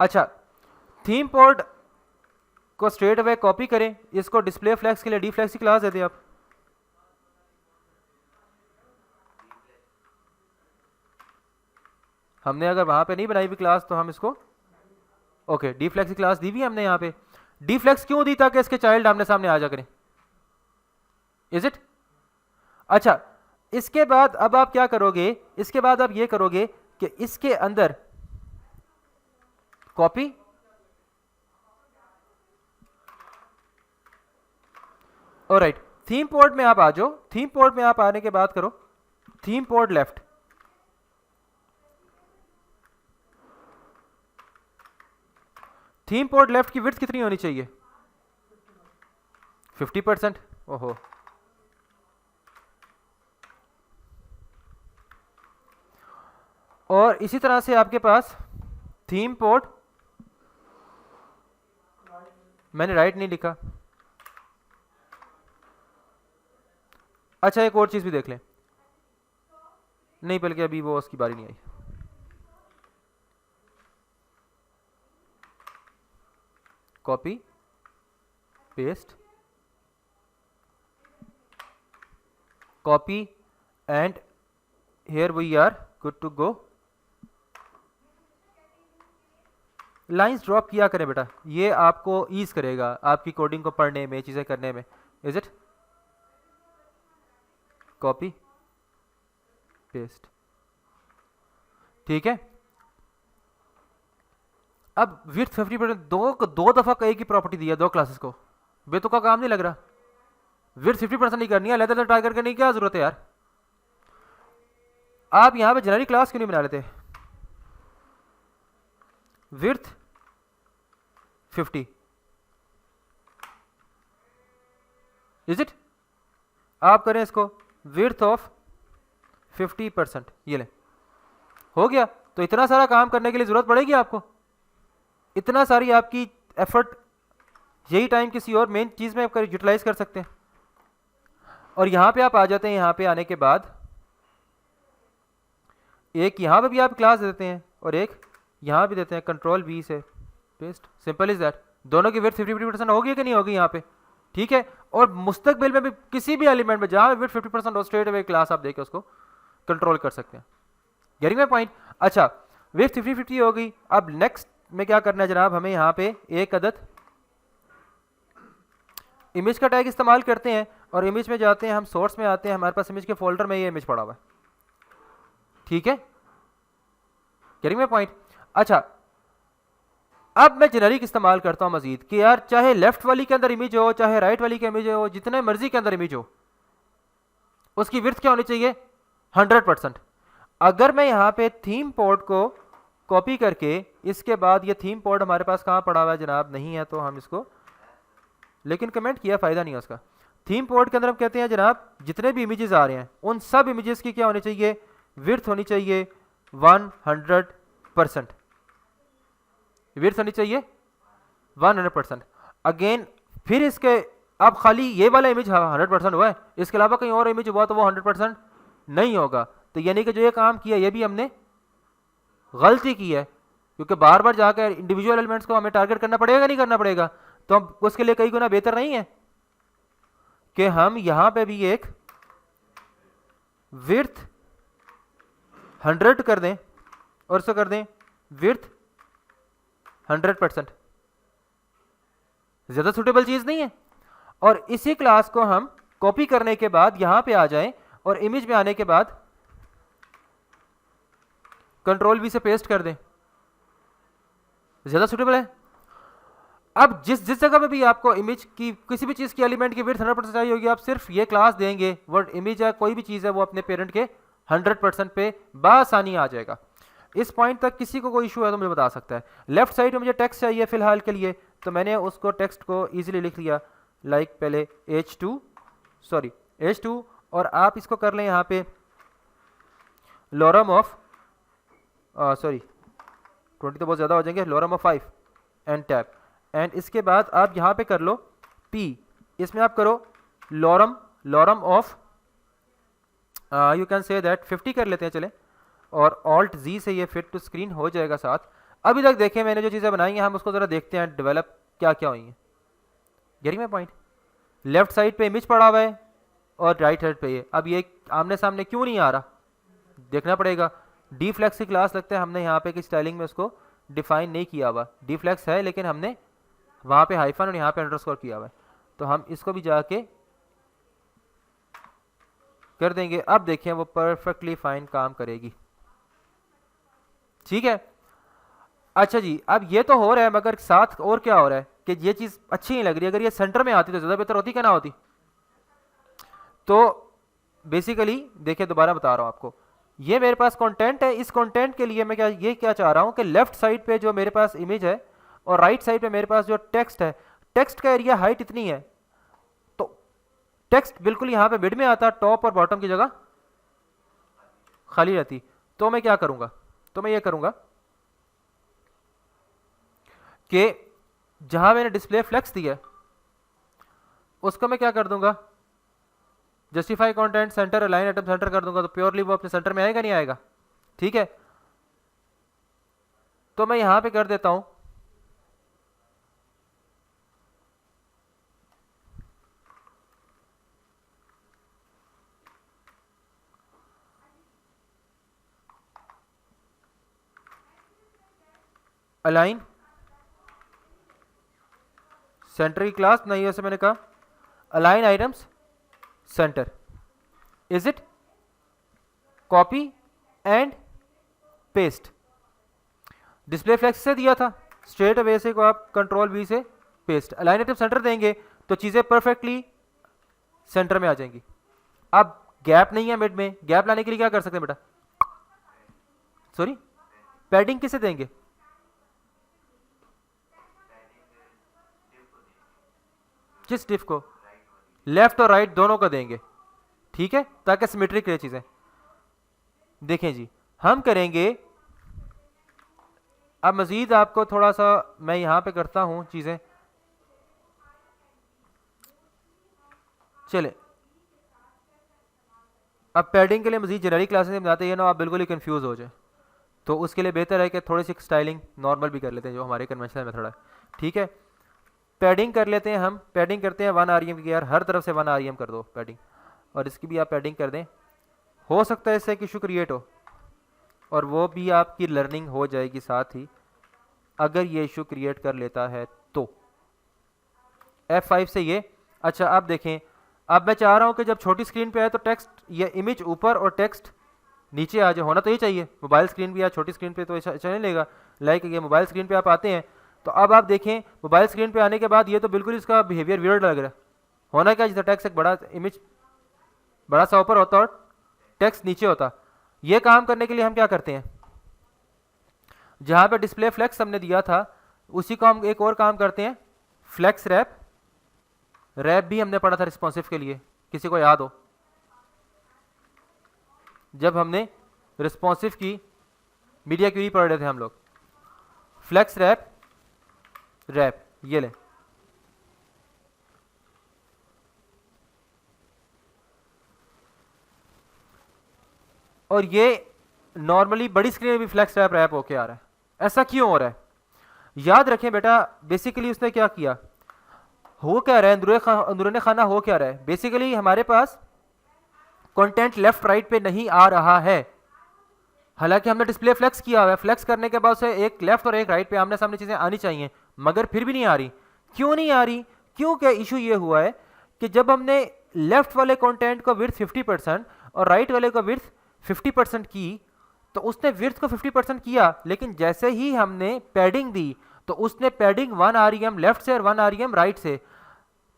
अच्छा, थीम पॉड को स्ट्रेट अवे कॉपी करें, इसको डिस्प्ले फ्लैग्स के लिए डी फ्लैग्स की क्लास दे दें आप। हमने अगर वहां पे नहीं बनाई हुई क्लास तो हम इसको ओके डी फ्लैग्स की क्लास दी हुई हमने यहाँ पे। डी फ्लैग्स क्यों दी? ताकि इसके चाइल्ड आमने सामने आ जा करें, इज इट? अच्छा, इसके बाद अब आप क्या करोगे, इसके बाद आप ये करोगे कि इसके अंदर कॉपी ऑलराइट, थीम पॉड में आप आ जाओ, थीम पॉड में आप आने के बाद करो theme pod left, theme pod left की विड्थ कितनी होनी चाहिए? 50%। ओहो, और इसी तरह से आपके पास थीम पॉड, मैंने राइट नहीं लिखा। अच्छा, एक और चीज भी देख लें, नहीं बल्कि अभी वो उसकी बारी नहीं आई। Copy paste, copy and here we are good to go. Lines drop किया करें बेटा, ये आपको ईज करेगा आपकी कोडिंग को पढ़ने में, चीजें करने में, इज इट? कॉपी पेस्ट, ठीक है। अब विड्थ 50%, दो दफा कई की प्रॉपर्टी दी है दो क्लासेस को, बेतु का काम नहीं लग रहा। विड्थ 50% नहीं करनी है, लेते तो ट्राई करके नहीं, क्या जरूरत है यार? आप यहां पे जेनेरिक क्लास क्यों नहीं बना लेते? Width 50, is it? आप करें इसको विड्थ ऑफ 50%, ये ले, हो गया। तो इतना सारा काम करने के लिए जरूरत पड़ेगी आपको? इतना सारी आपकी एफर्ट, यही टाइम किसी और मेन चीज में यूटिलाइज कर सकते हैं। और यहां पे आप आ जाते हैं, यहां पे आने के बाद एक यहां पे भी आप क्लास देते हैं और एक यहां भी देते हैं, कंट्रोल V से पेस्ट, सिंपल इज दैट। दोनों की विड्थ 50% होगी कि नहीं होगी यहाँ पे, ठीक है। और मुस्तकबिल में भी किसी भी एलिमेंट में जहां विड्थ 50% हो, स्ट्रेट अवे क्लास आप देके उसको कंट्रोल कर सकते हैं। Getting my point? अच्छा, विड्थ 50-50 हो गई। अब नेक्स्ट में क्या करना है जनाब, हमें यहाँ पे एक अदद इमेज का टैग इस्तेमाल करते हैं और इमेज में जाते हैं, हम सोर्स में आते हैं, हमारे पास इमेज के फोल्डर में ये इमेज पड़ा हुआ है, ठीक है। Getting my point? अच्छा, अब मैं जेनेरिक इस्तेमाल करता हूं मजीद कि यार चाहे लेफ्ट वाली के अंदर इमेज हो, चाहे राइट वाली के इमेज हो, जितने मर्जी के अंदर इमेज हो, उसकी विड्थ क्या होनी चाहिए? 100%। अगर मैं यहाँ पे थीम पॉड को कॉपी करके, इसके बाद ये थीम पॉड हमारे पास कहाँ पड़ा हुआ है जनाब? नहीं है, तो हम इसको, लेकिन कमेंट किया फायदा नहीं है उसका। थीम पॉड के अंदर हम कहते हैं जनाब जितने भी इमेजेस आ रहे हैं उन सब इमेजेस की क्या होनी चाहिए? विड्थ होनी चाहिए 100%। 100%, विड्थ होनी चाहिए 100%। अगेन फिर इसके अब खाली ये वाला इमेज 100% हुआ है, इसके अलावा कहीं और इमेज हुआ तो वो 100% नहीं होगा। तो यानी कि जो ये काम किया ये भी हमने गलती की है, क्योंकि बार बार जाकर इंडिविजुअल एलिमेंट्स को हमें टारगेट करना पड़ेगा, नहीं करना पड़ेगा? तो हम उसके लिए कई गुना बेहतर नहीं है कि हम यहां पे भी एक विड्थ 100 कर दें और इसको कर दें विड्थ 100%। ज्यादा सुटेबल चीज नहीं है? और इसी क्लास को हम कॉपी करने के बाद यहां पे आ जाएं और इमेज में आने के बाद कंट्रोल वी से पेस्ट कर दें, ज्यादा सुटेबल है। अब जिस जगह पे भी आपको इमेज की किसी भी चीज की एलिमेंट की विड्थ 100% चाहिए होगी, आप सिर्फ ये क्लास देंगे, वर्ड इमेज है कोई भी चीज है, वो अपने पेरेंट के 100% पे बासानी आ जाएगा। इस पॉइंट तक किसी को कोई इशू है तो मुझे बता सकता है। लेफ्ट साइड में मुझे टेक्स्ट चाहिए फिलहाल के लिए, तो मैंने उसको टेक्स्ट को इजीली लिख लिया, लाइक पहले H2 और आप इसको कर लें यहाँ पे लॉरम ऑफ 20 तो बहुत ज़्यादा हो जाएंगे, lorem of 5 and tab, and इसके बाद आप यहाँ पे कर लो P, इसमें आप करो lorem of you can say that 50 कर लेते हैं चले, और Alt Z से ये फिट टू स्क्रीन हो जाएगा साथ। अभी तक देखें मैंने जो चीज़ें बनाई हैं, हम उसको ज़रा देखते हैं डेवलप क्या क्या हुई हैं। Getting my point? Left side पे इमेज पड़ा हुआ है और राइट साइड पे ये, अब ये आमने सामने क्यों नहीं आ रहा, देखना पड़ेगा। डीफ्लेक्स की क्लास लगता है हमने यहाँ पे कि स्टाइलिंग में उसको डिफाइन नहीं किया हुआ, डीफ्लेक्स है लेकिन हमने वहाँ पे हाइफन और यहाँ पे अंडरस्कोर किया हुआ है, तो हम इसको भी जाके कर देंगे। अब देखें वो परफेक्टली फाइन काम करेगी, ठीक है। अच्छा जी, अब ये तो हो रहा है, मगर साथ और क्या हो रहा है कि ये चीज अच्छी नहीं लग रही। अगर ये सेंटर में आती तो ज्यादा बेहतर होती, क्या ना होती? तो बेसिकली देखिए, दोबारा बता रहा हूं आपको, ये मेरे पास कंटेंट है, इस कंटेंट के लिए मैं क्या चाह रहा हूं कि लेफ्ट साइड पे जो मेरे पास इमेज है और राइट साइड पे मेरे पास जो टेक्स्ट है, टेक्स्ट का एरिया हाइट इतनी है, तो टेक्स्ट बिल्कुल यहां पे मिड में आता, टॉप और बॉटम की जगह खाली रहती। तो मैं क्या करूंगा, तो मैं ये करूंगा कि जहां मैंने डिस्प्ले फ्लेक्स दिया उसको मैं क्या कर दूंगा, justify content centre align item centre कर दूंगा, तो प्योरली वो अपने सेंटर में आएगा नहीं आएगा? ठीक है, तो मैं यहां पे कर देता हूं अलाइन सेंटर की क्लास नहीं, वैसे मैंने कहा align items center, is it copy and paste. Display flex से दिया था, स्ट्रेट अवे से को आप कंट्रोल वी से पेस्ट, अलाइन आइटम सेंटर देंगे तो चीजें परफेक्टली सेंटर में आ जाएंगी। अब गैप नहीं है मिड में, गैप लाने के लिए क्या कर सकते हैं बेटा, सॉरी पैडिंग किसे देंगे, किस डिफ को, लेफ्ट और राइट दोनों को देंगे, ठीक है, ताकि सिमेट्रिक रहे चीजें। देखें जी, हम करेंगे अब मजीद आपको थोड़ा सा मैं यहां पे करता हूं चीजें, चले अब पैडिंग के लिए मजीद जेनरिक क्लासेस बनाते हैं ना, आप बिल्कुल ही कंफ्यूज हो जाए, तो उसके लिए बेहतर है कि थोड़ी सी स्टाइलिंग नॉर्मल भी कर लेते हैं जो हमारे कन्वेंशनल मेथड है, ठीक है। पैडिंग कर लेते हैं हम, पैडिंग करते हैं 1 REM की, यार हर तरफ से 1 REM कर दो पैडिंग, और इसकी भी आप पैडिंग कर दें, हो सकता है इससे एक इशू क्रिएट हो और वो भी आपकी लर्निंग हो जाएगी साथ ही, अगर ये इशू क्रिएट कर लेता है तो। F5 से ये, अच्छा आप देखें, अब मैं चाह रहा हूं कि जब छोटी स्क्रीन पे आए तो टेक्स्ट या इमेज ऊपर और टेक्स्ट नीचे आ जाए, होना तो ये चाहिए। मोबाइल स्क्रीन भी या छोटी स्क्रीन पे तो चलने लेगा, लाइक ये मोबाइल स्क्रीन पे आप आते हैं तो अब आप देखें मोबाइल स्क्रीन पे आने के बाद ये तो बिल्कुल इसका बिहेवियर वियर्ड लग रहा है। होना क्या, जितना टेक्स्ट एक बड़ा इमेज बड़ा सा ऊपर होता और टेक्स्ट नीचे होता। ये काम करने के लिए हम क्या करते हैं, जहां पे डिस्प्ले फ्लेक्स हमने दिया था उसी को हम एक और काम करते हैं, फ्लेक्स रैप। रैप भी हमने पढ़ा था रिस्पॉन्सिव के लिए, किसी को याद हो, जब हमने रिस्पॉन्सिव की मीडिया क्यूरी पढ़ रहे थे हम लोग। फ्लेक्स रैप, रैप ये ले, और ये नॉर्मली बड़ी स्क्रीन में भी फ्लेक्स रैप रैप होके आ रहा है। ऐसा क्यों हो रहा है? याद रखें बेटा, बेसिकली उसने क्या किया, हो क्या रहा है अंदरूनी खाना, हो क्या रहा है, बेसिकली हमारे पास कंटेंट लेफ्ट राइट पे नहीं आ रहा है। हालांकि हमने डिस्प्ले फ्लेक्स किया हुआ है, फ्लेक्स करने के बाद से एक लेफ्ट और एक राइट पे आमने सामने चीजें आनी चाहिए, मगर फिर भी नहीं आ रही। क्यों नहीं आ रही? क्योंकि इशू ये हुआ है कि जब हमने लेफ्ट वाले कंटेंट को विड्थ 50% और राइट वाले को विड्थ 50% की, तो उसने विड्थ को 50% किया, लेकिन जैसे ही हमने पैडिंग दी तो उसने पैडिंग 1 REM लेफ्ट से और 1 REM राइट से,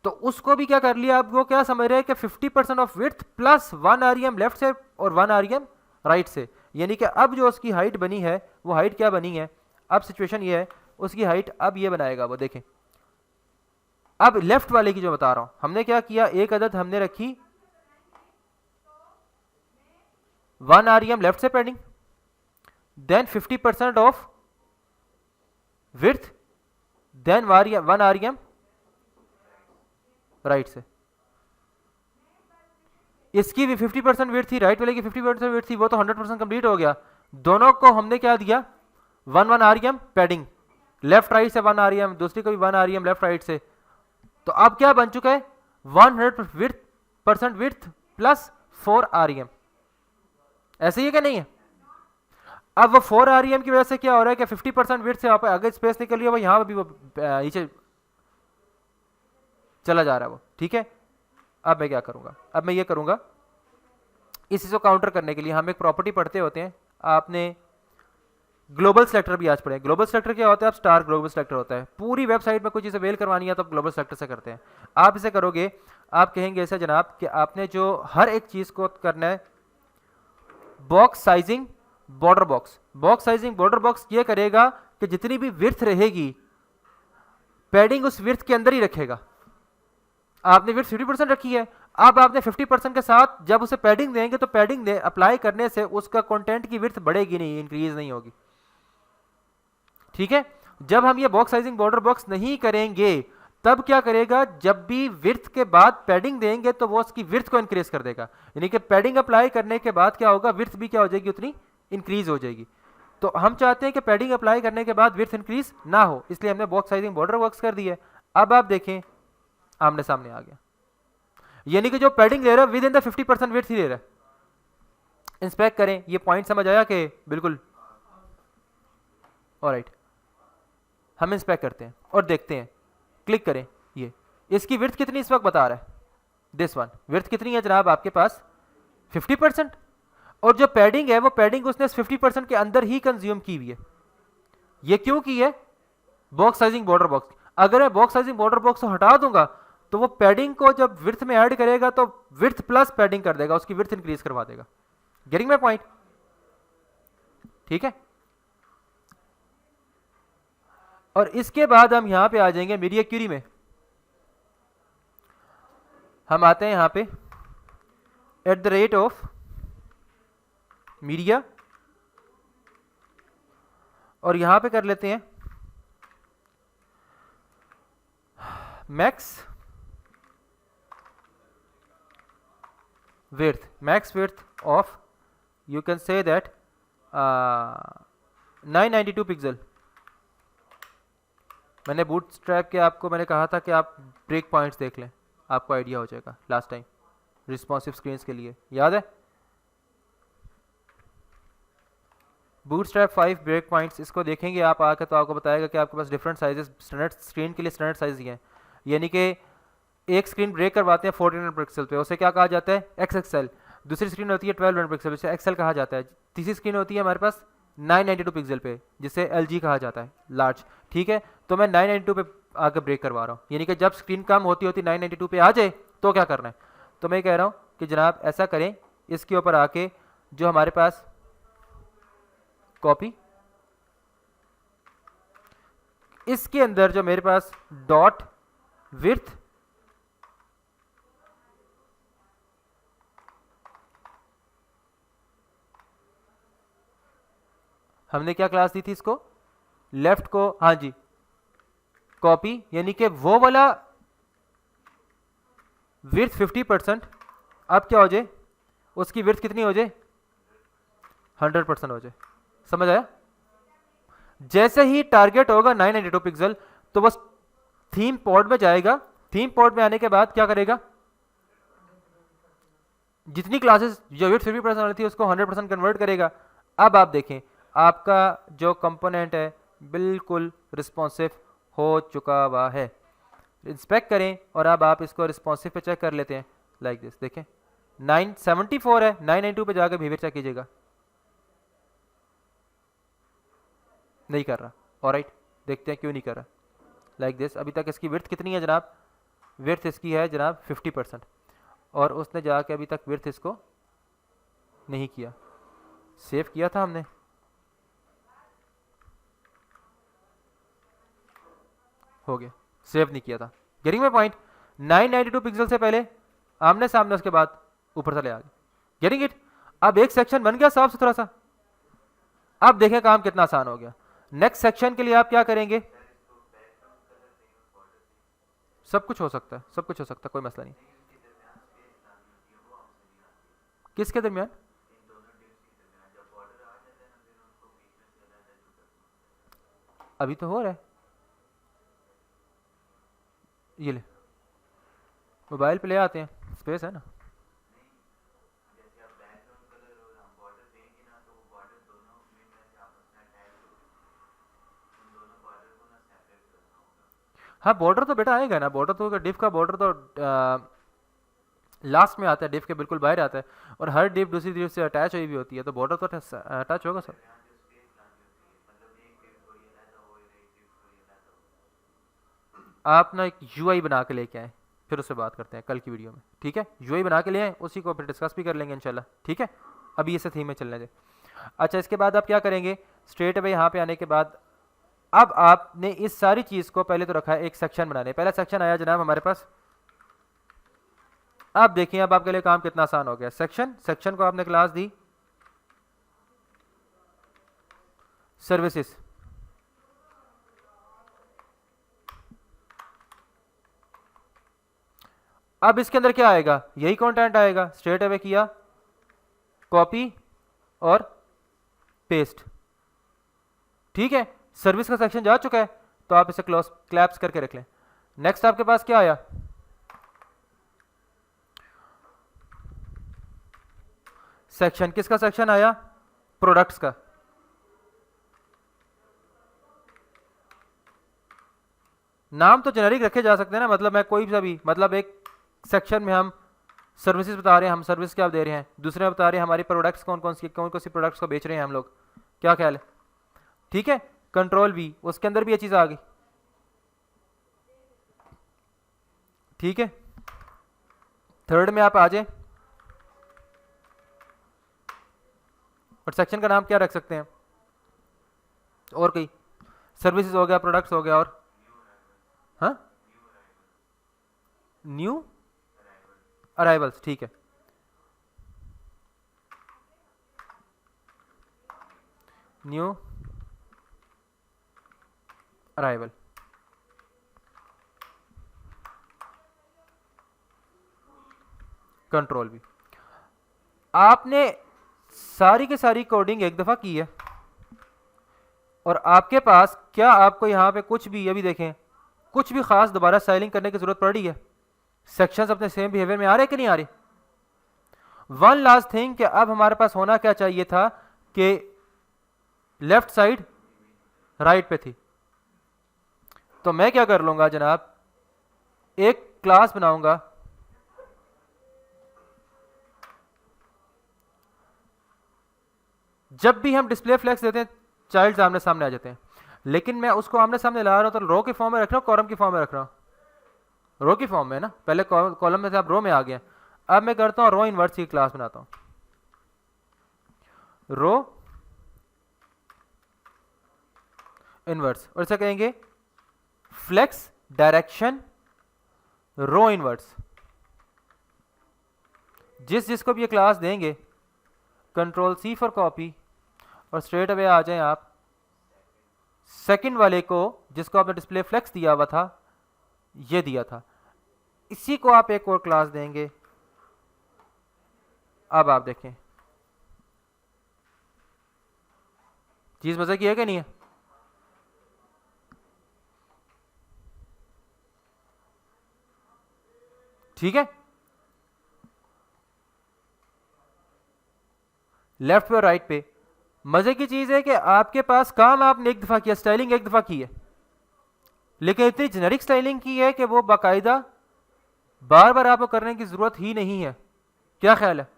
तो उसको भी क्या कर लिया, अब वो क्या समझ रहे हैं कि 50% of width plus 1 REM left से और 1 REM राइट से, यानी कि अब जो उसकी हाइट बनी है वो हाइट क्या बनी है, अब सिचुएशन ये है उसकी हाइट अब ये बनाएगा वो, देखें अब लेफ्ट वाले की जो बता रहा हूं, हमने क्या किया, एक अदद हमने रखी 1 REM लेफ्ट से padding, then 50% of width, then 1 REM right से। इसकी भी 50% विड्थ थी, राइट वाले की 50% विड्थ थी, वो तो 100% कंप्लीट हो गया। दोनों को हमने क्या दिया, 1 REM पैडिंग, लेफ्ट राइट से 1 REM, दूसरी को भी 1 REM लेफ्ट राइट से। तो अब क्या बन चुका है, 100% विड्थ प्लस 4 REM, ऐसे ही है कि नहीं है? अब वो 4 REM की वजह से क्या हो रहा है कि 50% विड्थ से आगे स्पेस निकल रही है, वो यहां भी वो नीचे चला जा रहा है वो, ठीक है। अब मैं क्या करूंगा, अब मैं ये करूंगा, इसी को काउंटर करने के लिए हम एक प्रॉपर्टी पढ़ते होते हैं, आपने ग्लोबल सेलेक्टर भी आज पढ़े। ग्लोबल सेलेक्टर क्या होता है, आप स्टार ग्लोबल सेलेक्टर होता है, पूरी वेबसाइट में कोई चीज़ अवेल करवानी है तो आप ग्लोबल सेलेक्टर से करते हैं। आप इसे करोगे, आप कहेंगे ऐसा जनाब कि आपने जो हर एक चीज़ को करना है, box sizing border box, box sizing border box ये करेगा कि जितनी भी विड्थ रहेगी पैडिंग उस विड्थ के अंदर ही रखेगा। आपने विड्थ 50% रखी है, अब आपने 50% के साथ जब उसे पैडिंग देंगे तो पैडिंग दे अप्लाई करने से उसका कंटेंट की विड्थ बढ़ेगी नहीं, इंक्रीज नहीं होगी, ठीक है। जब हम ये बॉक्स साइजिंग बॉर्डर बॉक्स नहीं करेंगे तब क्या करेगा, जब भी विड्थ के बाद पैडिंग देंगे तो वो उसकी विड्थ को इंक्रीज कर देगा, यानी कि पैडिंग अप्लाई करने के बाद क्या होगा, विड्थ भी क्या हो जाएगी, उतनी इंक्रीज हो जाएगी। तो हम चाहते हैं कि पैडिंग अप्लाई करने के बाद विड्थ इंक्रीज ना हो, इसलिए हमने बॉक्स साइजिंग बॉर्डर बॉक्स कर दी है। अब आप देखें आमने सामने आ गया, यानी कि जो पैडिंग ले रहा है विद इन द 50% विड्थ ही ले रहा है। इंस्पेक्ट करें, ये पॉइंट समझ आया कि बिल्कुल ऑलराइट। हम इंस्पेक्ट करते हैं और देखते हैं, क्लिक करें, ये इसकी विड्थ कितनी इस वक्त बता रहा है, दिस वन विड्थ कितनी है जनाब आपके पास 50%, और जो पैडिंग है वो पैडिंग उसने 50% के अंदर ही कंज्यूम की हुई है। ये क्यों की है, बॉक्स साइजिंग बॉर्डर बॉक्स। अगर मैं बॉक्स साइजिंग बॉर्डर बॉक्स को हटा दूंगा तो वो पैडिंग को जब विड्थ में ऐड करेगा तो विड्थ प्लस पैडिंग कर देगा, उसकी विड्थ इंक्रीज करवा देगा। गेटिंग माय पॉइंट, ठीक है। और इसके बाद हम यहां पे आ जाएंगे मीडिया क्यूरी में, हम आते हैं यहां पे at the rate of media, और यहां पे कर लेते हैं max width of, you can say that 992 pixel. मैंने बूटस्ट्रैप के आपको मैंने कहा था कि आप ब्रेक पॉइंट्स देख लें, आपको आइडिया हो जाएगा लास्ट टाइम रिस्पॉन्सिव स्क्रीन्स के लिए, याद है बूटस्ट्रैप 5 ब्रेक पॉइंट्स, इसको देखेंगे आप आकर तो आपको बताएगा कि आपके पास डिफरेंट साइजेस, स्टैंडर्ड स्क्रीन के लिए स्टैंडर्ड साइज ही हैं, यानी कि एक स्क्रीन ब्रेक करवाते हैं 1400 पिक्सल पे, उसे क्या कहा जाता है XXL, दूसरी स्क्रीन होती है 1200 पिक्सल, जिसे एक्सेल कहा जाता है, तीसरी स्क्रीन होती है हमारे पास 992 पिक्सल पे जिसे LG कहा जाता है लार्ज, ठीक है। तो मैं 992 पे आकर ब्रेक करवा रहा हूँ, यानी कि जब स्क्रीन कम होती 992 पे आ जाए तो क्या करना है, तो मैं कह रहा हूँ कि जनाब ऐसा करें, इसके ऊपर आके जो हमारे पास कॉपी, इसके अंदर जो मेरे पास डॉट विड्थ हमने क्या क्लास दी थी इसको, लेफ्ट को, हाँ जी, कॉपी, यानी कि वो वाला विड्थ 50%, अब क्या हो जाए, उसकी विड्थ कितनी हो जाए, 100% हो जाए। समझ आया? जैसे ही टारगेट होगा 992 पिक्सल तो बस थीम पॉड में जाएगा, थीम पॉड में आने के बाद क्या करेगा, जितनी क्लासेस जो विड्थ 50% वाली थी उसको 100% कन्वर्ट करेगा। अब आप देखें आपका जो कंपोनेंट है बिल्कुल रिस्पॉन्सिव हो चुका हुआ है। इंस्पेक्ट करें और अब आप इसको रिस्पॉन्सिव पे चेक कर लेते हैं, लाइक दिस। देखें 974 है, 992 पे जाकर बिहेवियर चेक कीजिएगा, नहीं कर रहा। ऑलराइट, देखते हैं क्यों नहीं कर रहा। लाइक दिस, अभी तक इसकी विड्थ कितनी है जनाब, विड्थ इसकी है जनाब 50%, और उसने जाके अभी तक विड्थ इसको नहीं किया। सेव किया था हमने, हो गया, सेव नहीं किया था। Getting my point? 992 पिक्सल से पहले आमने सामने, उसके बाद ऊपर चले आ गए। Getting it? अब एक सेक्शन बन गया साफ सुथरा सा। अब देखें काम कितना आसान हो गया। नेक्स्ट सेक्शन के लिए आप क्या करेंगे, सब कुछ हो सकता है, सब कुछ हो सकता है, कोई मसला नहीं। किसके दरमियान? अभी तो हो रहा है, ये ले मोबाइल पे ले आते हैं, स्पेस है ना। हाँ बॉर्डर तो बेटा आएगा ना, बॉर्डर तो डिफ का बॉर्डर तो लास्ट में आता है, डिफ के बिल्कुल बाहर आता है, और हर डिफ दूसरी डिफ से अटैच हुई भी होती है, तो बॉर्डर तो अटैच होगा सर। आप ना एक यूआई बना के लेके आए, फिर उससे बात करते हैं कल की वीडियो में, ठीक है? यूआई बना के ले आए, उसी को फिर डिस्कस भी कर लेंगे इंशाल्लाह, ठीक है? अभी इसे थीम में चलने दें। अच्छा, इसके बाद आप क्या करेंगे, स्ट्रेट अवे यहाँ पे आने के बाद अब आपने इस सारी चीज़ को पहले तो रखा है एक सेक्शन बनाने। पहला सेक्शन आया जनाब हमारे पास। अब देखिए अब आपके लिए काम कितना आसान हो गया। सेक्शन को आपने क्लास दी सर्विसेज, अब इसके अंदर क्या आएगा, यही कंटेंट आएगा। स्ट्रेट अवे किया, कॉपी और पेस्ट, ठीक है? सर्विस का सेक्शन जा चुका है, तो आप इसे क्लोज क्लैप्स करके रख लें। नेक्स्ट आपके पास क्या आया, सेक्शन। किसका सेक्शन आया, प्रोडक्ट्स का। नाम तो जेनेरिक रखे जा सकते हैं ना, मतलब मैं कोई सा भी, मतलब एक सेक्शन में हम सर्विसेज बता रहे हैं, हम सर्विस क्या दे रहे हैं, दूसरे में बता रहे हैं हमारी प्रोडक्ट्स कौन कौन सी प्रोडक्ट्स को बेच रहे हैं हम लोग, क्या ख्याल है? ठीक है, कंट्रोल वी, उसके अंदर भी ये चीज आ गई, ठीक है? थर्ड में आप आ जाए, और सेक्शन का नाम क्या रख सकते हैं, और कोई सर्विसेज हो गया, प्रोडक्ट्स हो गया, और हाँ न्यू अराइवल्स, ठीक है। न्यू अराइवल, कंट्रोल भी। आपने सारी की सारी कोडिंग एक दफा की है, और आपके पास क्या आपको यहां पे कुछ भी, अभी देखें, कुछ भी खास दोबारा स्टाइलिंग करने की जरूरत पड़ रही है? सेक्शंस अपने सेम बिहेवियर में आ रहे कि नहीं आ रहे? वन लास्ट थिंग कि अब हमारे पास होना क्या चाहिए था कि लेफ्ट साइड राइट पे थी, तो मैं क्या कर लूंगा जनाब, एक क्लास बनाऊंगा, जब भी हम डिस्प्ले फ्लैग्स देते हैं चाइल्ड आमने सामने आ जाते हैं, लेकिन मैं उसको आमने सामने ला रहा हूं तो रो के फॉर्म में रख रहा हूं, कॉलम की फॉर्म में रख रहा हूं, रो की फॉर्म में ना, पहले कॉलम में से आप रो में आ गए। अब मैं करता हूं रो इनवर्स की क्लास बनाता हूं, रो इनवर्स, और इसे कहेंगे फ्लेक्स डायरेक्शन रो इनवर्स। जिसको भी ये क्लास देंगे, कंट्रोल सी फॉर कॉपी, और स्ट्रेट अवे आ जाएं आप सेकंड वाले को, जिसको आपने डिस्प्ले फ्लेक्स दिया हुआ था, ये दिया था, इसी को आप एक और क्लास देंगे। अब आप देखें चीज मजे की है कि नहीं है? ठीक है, लेफ्ट पे और राइट पे। मजे की चीज है कि आपके पास काम आपने एक दफा किया, स्टाइलिंग एक दफा की है, लेकिन इतनी जेनेरिक स्टाइलिंग की है कि वो बाकायदा बार बार आपको करने की जरूरत ही नहीं है। क्या ख्याल है?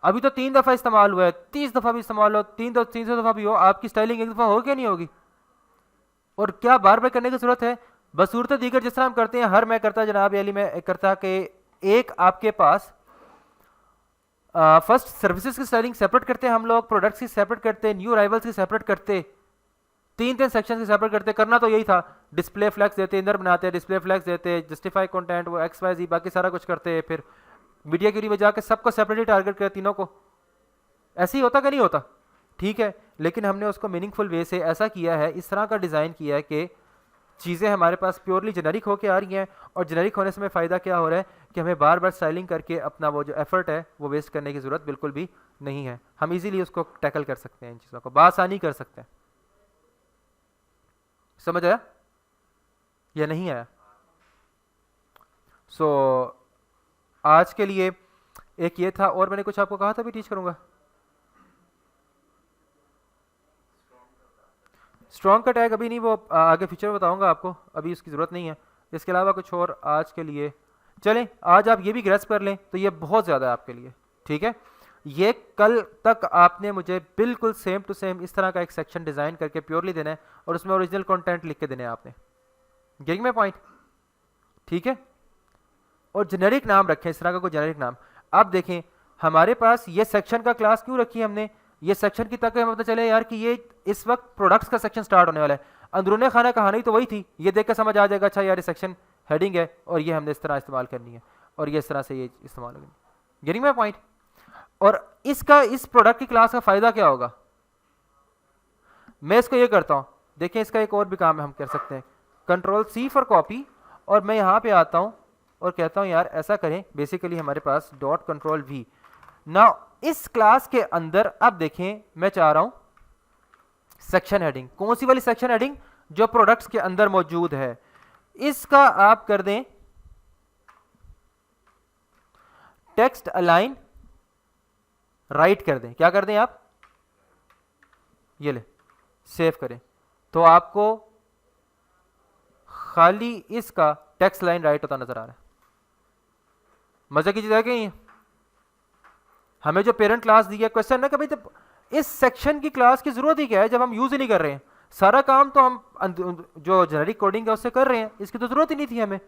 अभी तो 3 दफा इस्तेमाल हुआ है, 30 दफा भी इस्तेमाल हो, 300 दफा भी हो, आपकी स्टाइलिंग एक दफा हो क्या नहीं होगी? और क्या बार बार करने की जरूरत है? बसूरत दीगर जिस तरह हम करते हैं, हर मैं करता जनाब अली में करता कि एक आपके पास फर्स्ट सर्विसेज की स्टाइलिंग सेपरेट करते हैं हम लोग, प्रोडक्ट्स की सेपरेट करते, न्यू अराइवल्स की सेपरेट करते, 3 सेक्शन की सेपरेट करते। करना तो यही था, डिस्प्ले फ्लैक्स देते, इंदर बनाते, डिस्प्ले फ्लैक्स देते, जस्टिफाई कंटेंट, वो एक्स वाई जी बाकी सारा कुछ करते, फिर मीडिया क्यूरी में जाके सबको सेपरेटली टारगेट किया, तीनों को। ऐसे ही होता कि नहीं होता? ठीक है, लेकिन हमने उसको मीनिंगफुल वे से ऐसा किया है, इस तरह का डिज़ाइन किया है कि चीज़ें हमारे पास प्योरली जेनेरिक होके आ रही हैं, और जेनेरिक होने से हमें फ़ायदा क्या हो रहा है कि हमें बार बार स्टाइलिंग करके अपना वो जो एफर्ट है वो वेस्ट करने की ज़रूरत बिल्कुल भी नहीं है। हम इजीली उसको टैकल कर सकते हैं, इन चीज़ों को बासानी कर सकते हैं। समझ आया या नहीं आया? सो आज के लिए एक ये था, और मैंने कुछ आपको कहा था भी टीच करूंगा। स्ट्रॉन्ग का टैग अभी नहीं, वो आगे फ्यूचर में बताऊंगा आपको, अभी उसकी ज़रूरत नहीं है। इसके अलावा कुछ और आज के लिए चलें, आज आप ये भी ग्रेस कर लें तो ये बहुत ज़्यादा है आपके लिए। ठीक है, ये कल तक आपने मुझे बिल्कुल सेम टू सेम इस तरह का एक सेक्शन डिज़ाइन करके प्योरली देना है, और उसमें ओरिजिनल कंटेंट लिख के देने हैं आपने। Getting my point? ठीक है, और जेनेरिक नाम रखें, इस तरह का कोई जेनेरिक नाम। अब देखें हमारे पास ये सेक्शन का क्लास क्यों रखी है हमने, ये सेक्शन की तक हमें पता चले यार कि ये इस वक्त प्रोडक्ट्स का सेक्शन स्टार्ट होने वाला है। अंदरूनी खाना कहानी तो वही थी, ये देख कर समझ आ जाएगा अच्छा यार ये सेक्शन हेडिंग है और ये हमने इस तरह इस्तेमाल करनी है, और ये इस तरह से ये इस्तेमाल होगी। Getting my point? और इसका इस प्रोडक्ट की क्लास का फायदा क्या होगा? मैं इसको ये करता हूं, देखें इसका एक और भी काम हम कर सकते हैं, कंट्रोल सी फॉर कॉपी, और मैं यहां पे आता हूं और कहता हूं यार ऐसा करें, बेसिकली हमारे पास डॉट कंट्रोल वी। नाउ इस क्लास के अंदर अब देखें मैं चाह रहा हूं सेक्शन हेडिंग, कौन सी वाली सेक्शन हेडिंग? जो प्रोडक्ट्स के अंदर मौजूद है। इसका आप कर दें टेक्स्ट अलाइन राइट कर दें। क्या कर दें आप? ये ले सेव करें, तो आपको खाली इसका टेक्स्ट लाइन राइट होता नजर आ रहा है। मजे की चीज है कि हमें जो पेरेंट क्लास दी है, क्वेश्चन है कि भाई जब इस सेक्शन की क्लास की जरूरत ही क्या है जब हम यूज ही नहीं कर रहे हैं, सारा काम तो हम जो जेनेरिक कोडिंग है उससे कर रहे हैं, इसकी तो जरूरत ही नहीं थी हमें।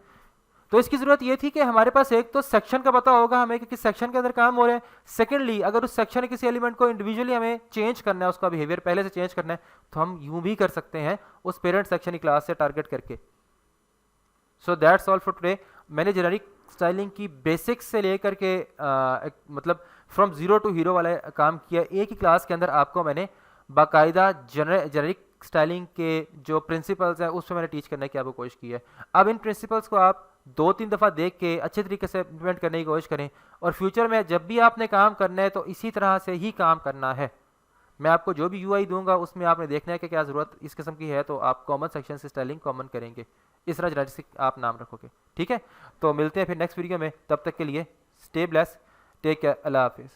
तो इसकी जरूरत ये थी कि हमारे पास एक तो सेक्शन का पता होगा हमें कि किस सेक्शन के अंदर काम हो रहे हैं, सेकेंडली अगर उस सेक्शन के किसी एलिमेंट को इंडिविजुअली हमें चेंज करना है, उसका बिहेवियर पहले से चेंज करना है, तो हम यूं भी कर सकते हैं उस पेरेंट सेक्शन की क्लास से टारगेट करके। So that's all for today. मैंने जेनेरिक स्टाइलिंग की बेसिक्स से लेकर के मतलब फ्रॉम जीरो टू हीरो वाला काम किया। एक ही क्लास के अंदर आपको मैंने बाकायदा जेनेरिक स्टाइलिंग के जो प्रिंसिपल्स हैं उसमें मैंने टीच करने की आपको कोशिश की है। अब इन प्रिंसिपल्स को आप 2-3 दफ़ा देख के अच्छे तरीके से इम्प्लीमेंट करने की कोशिश करें, और फ्यूचर में जब भी आपने काम करना है तो इसी तरह से ही काम करना है। मैं आपको जो भी यूआई दूंगा उसमें आपने देखना है कि क्या ज़रूरत इस किस्म की है, तो आप कॉमन सेक्शन से स्टाइलिंग कॉमन करेंगे, इस तरह जेनेरिक आप नाम रखोगे। ठीक है, तो मिलते हैं फिर नेक्स्ट वीडियो में, तब तक के लिए स्टे ब्लेस, टेक केयर, अल्लाह हाफिज़।